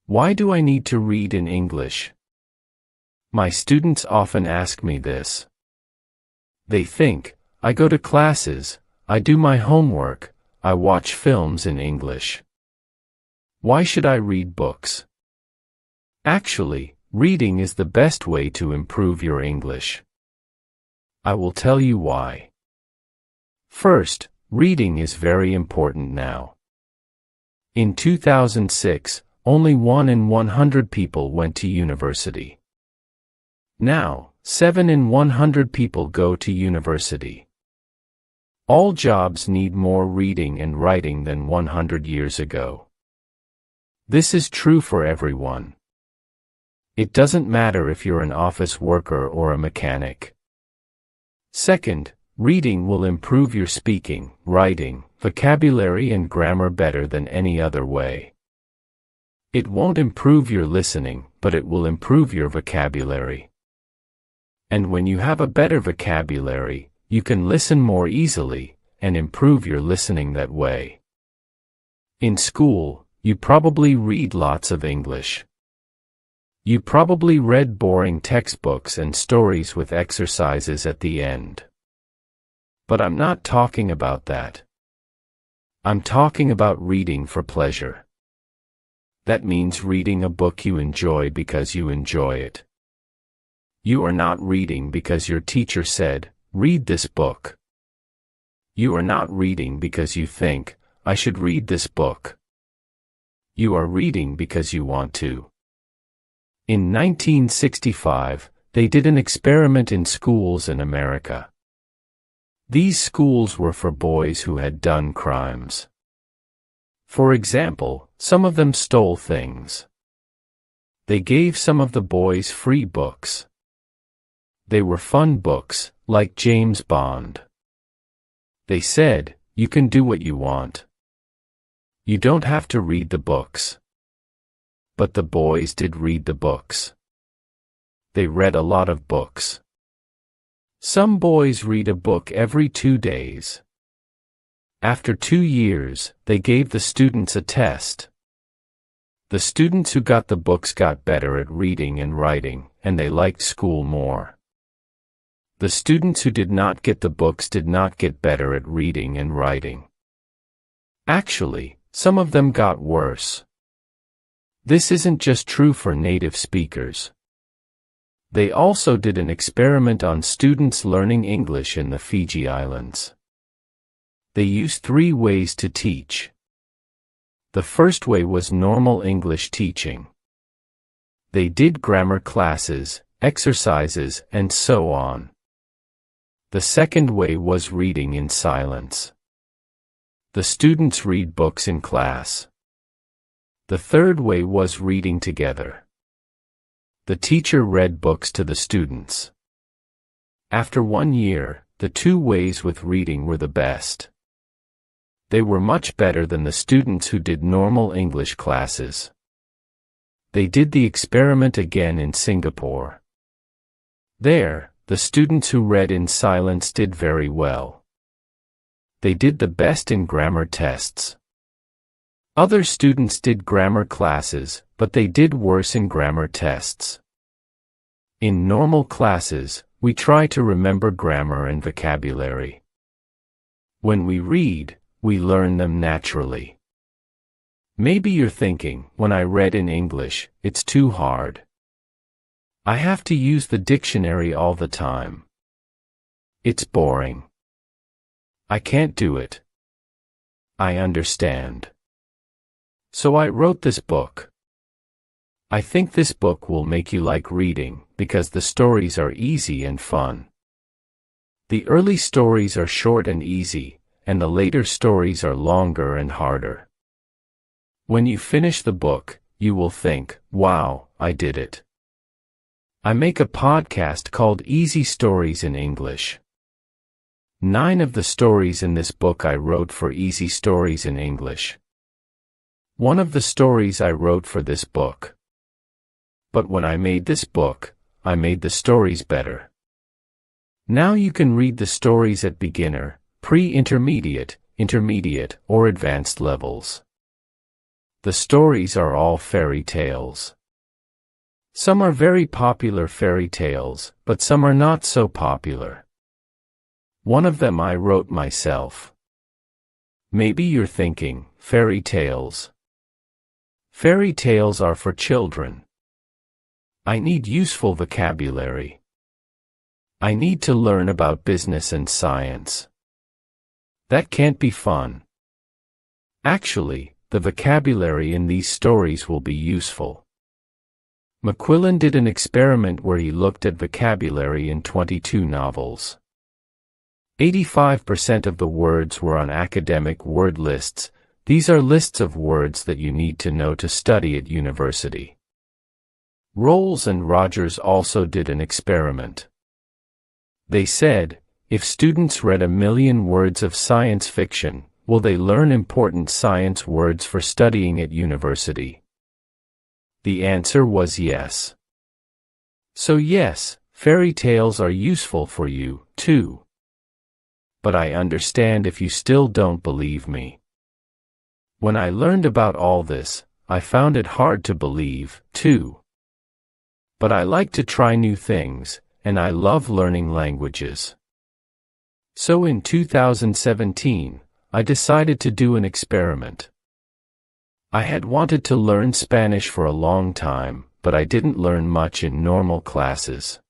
Why do I need to read in English? My students often ask me this. They think, I go to classes, I do my homework, I watch films in English. Why should I read books? Actually, reading is the best way to improve your English. I will tell you why. First, reading is very important now. In 2006, only 1 in 100 people went to university. Now, 7 in 100 people go to university. All jobs need more reading and writing than 100 years ago. This is true for everyone. It doesn't matter if you're an office worker or a mechanic. Second, reading will improve your speaking, writing, vocabulary and grammar better than any other way. It won't improve your listening, but it will improve your vocabulary. And when you have a better vocabulary, you can listen more easily, and improve your listening that way. In school, you probably read lots of English. You probably read boring textbooks and stories with exercises at the end. But I'm not talking about that. I'm talking about reading for pleasure. That means reading a book you enjoy because you enjoy it. You are not reading because your teacher said, read this book. You are not reading because you think, I should read this book. You are reading because you want to. In 1965, they did an experiment in schools in America. These schools were for boys who had done crimes. For example, some of them stole things. They gave some of the boys free books. They were fun books, like James Bond. They said, you can do what you want. You don't have to read the books. But the boys did read the books. They read a lot of books. Some boys read a book every 2 days. After 2 years, they gave the students a test. The students who got the books got better at reading and writing, and they liked school more. The students who did not get the books did not get better at reading and writing. Actually, some of them got worse. This isn't just true for native speakers. They also did an experiment on students learning English in the Fiji Islands. They used 3 ways to teach. The first way was normal English teaching. They did grammar classes, exercises, and so on. The second way was reading in silence. The students read books in class. The third way was reading together. The teacher read books to the students. After 1 year, the 2 ways with reading were the best. They were much better than the students who did normal English classes. They did the experiment again in Singapore. There, the students who read in silence did very well. They did the best in grammar tests. Other students did grammar classes, but they did worse in grammar tests. In normal classes, we try to remember grammar and vocabulary. When we read, we learn them naturally. Maybe you're thinking, when I read in English, it's too hard. I have to use the dictionary all the time. It's boring. I can't do it. I understand. So I wrote this book. I think this book will make you like reading, because the stories are easy and fun. The early stories are short and easy, and the later stories are longer and harder. When you finish the book, you will think, wow, I did it. I make a podcast called Easy Stories in English. 9 of the stories in this book I wrote for Easy Stories in English. 1 of the stories I wrote for this book. But when I made this book, I made the stories better. Now you can read the stories at beginner, pre-intermediate, intermediate, or advanced levels. The stories are all fairy tales. Some are very popular fairy tales, but some are not so popular. One of them I wrote myself. Maybe you're thinking, fairy tales. Fairy tales are for children. I need useful vocabulary. I need to learn about business and science. That can't be fun. Actually, the vocabulary in these stories will be useful. McQuillan did an experiment where he looked at vocabulary in 22 novels. 85% of the words were on academic word lists. These are lists of words that you need to know to study at university. Rolls and Rogers also did an experiment. They said, if students read 1 million words of science fiction, will they learn important science words for studying at university? The answer was yes. So yes, fairy tales are useful for you, too. But I understand if you still don't believe me. When I learned about all this, I found it hard to believe, too. But I like to try new things, and I love learning languages. So in 2017, I decided to do an experiment. I had wanted to learn Spanish for a long time, but I didn't learn much in normal classes.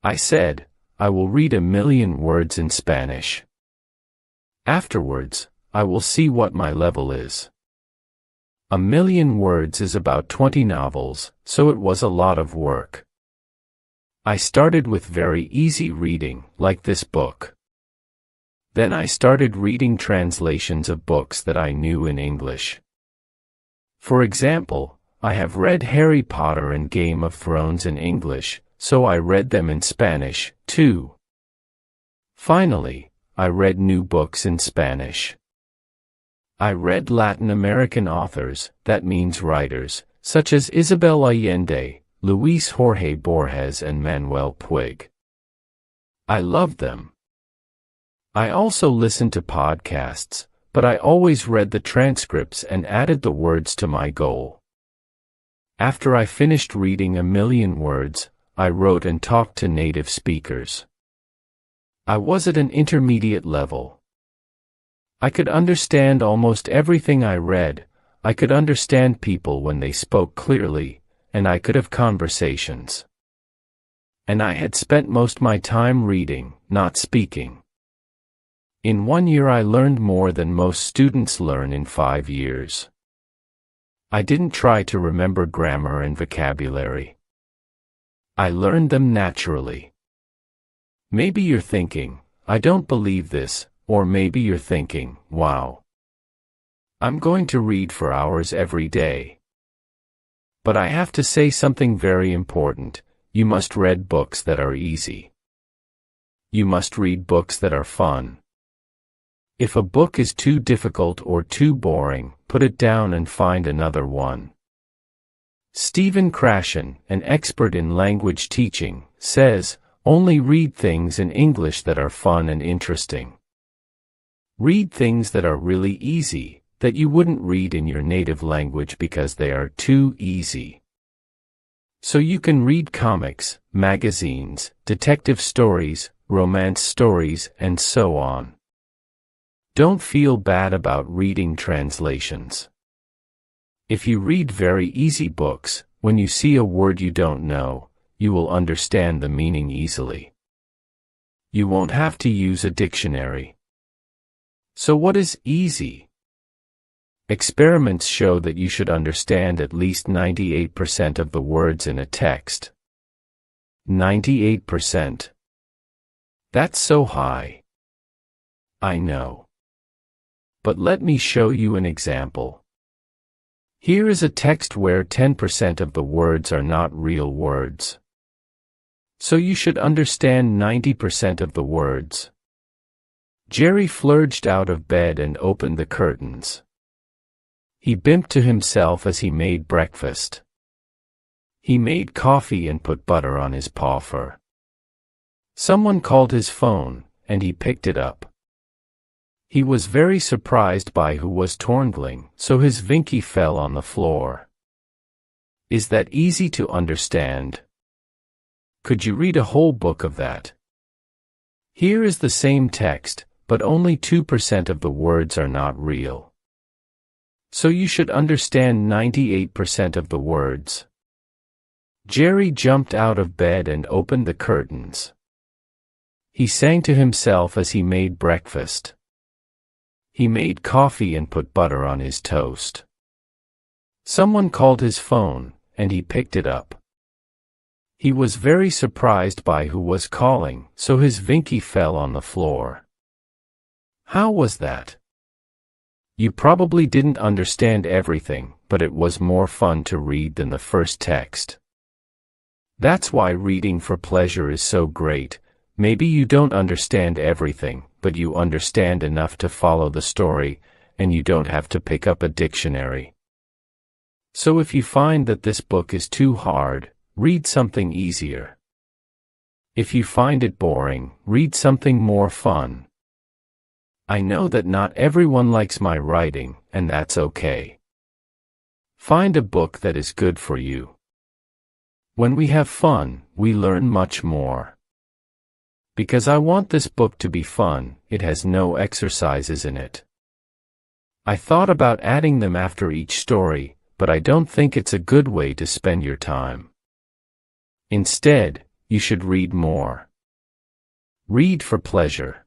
I said, I will read 1 million words in Spanish. Afterwards, I will see what my level is. 1 million words is about 20 novels, so it was a lot of work. I started with very easy reading, like this book. Then I started reading translations of books that I knew in English. For example, I have read Harry Potter and Game of Thrones in English, so I read them in Spanish, too. Finally, I read new books in Spanish. I read Latin American authors, that means writers, such as Isabel Allende, Luis Jorge Borges and Manuel Puig. I loved them. I also listened to podcasts, but I always read the transcripts and added the words to my goal. After I finished reading 1 million words, I wrote and talked to native speakers. I was at an intermediate level. I could understand almost everything I read, I could understand people when they spoke clearly, and I could have conversations. And I had spent most my time reading, not speaking. In 1 year I learned more than most students learn in 5 years. I didn't try to remember grammar and vocabulary. I learned them naturally. Maybe you're thinking, I don't believe this, or maybe you're thinking, wow. I'm going to read for hours every day. But I have to say something very important, you must read books that are easy. You must read books that are fun. If a book is too difficult or too boring, put it down and find another one. Stephen Krashen, an expert in language teaching, says, only read things in English that are fun and interesting. Read things that are really easy, that you wouldn't read in your native language because they are too easy. So you can read comics, magazines, detective stories, romance stories, and so on. Don't feel bad about reading translations. If you read very easy books, when you see a word you don't know, you will understand the meaning easily. You won't have to use a dictionary. So what is easy? Experiments show that you should understand at least 98% of the words in a text. 98%. That's so high. I know. But let me show you an example. Here is a text where 10% of the words are not real words. So you should understand 90% of the words. Jerry flurried out of bed and opened the curtains. He bimped to himself as he made breakfast. He made coffee and put butter on his paw fur. Someone called his phone, and he picked it up. He was very surprised by who was torngling, so his vinky fell on the floor. Is that easy to understand? Could you read a whole book of that? Here is the same text, but only 2% of the words are not real. So you should understand 98% of the words. Jerry jumped out of bed and opened the curtains. He sang to himself as he made breakfast. He made coffee and put butter on his toast. Someone called his phone, and he picked it up. He was very surprised by who was calling, so his vinky fell on the floor. How was that? You probably didn't understand everything, but it was more fun to read than the first text. That's why reading for pleasure is so great. Maybe you don't understand everything, but you understand enough to follow the story, and you don't have to pick up a dictionary. So if you find that this book is too hard, read something easier. If you find it boring, read something more fun. I know that not everyone likes my writing, and that's okay. Find a book that is good for you. When we have fun, we learn much more. Because I want this book to be fun, it has no exercises in it. I thought about adding them after each story, but I don't think it's a good way to spend your time. Instead, you should read more. Read for pleasure.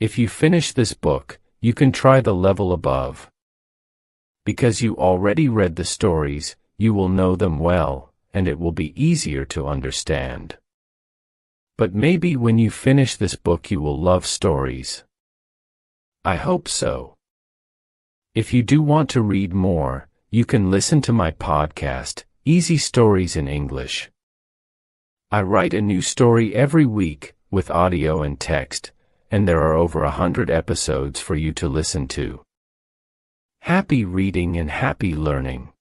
If you finish this book, you can try the level above. Because you already read the stories, you will know them well, and it will be easier to understand. But maybe when you finish this book you will love stories. I hope so. If you do want to read more, you can listen to my podcast, Easy Stories in English. I write a new story every week, with audio and text, and there are over 100 episodes for you to listen to. Happy reading and happy learning.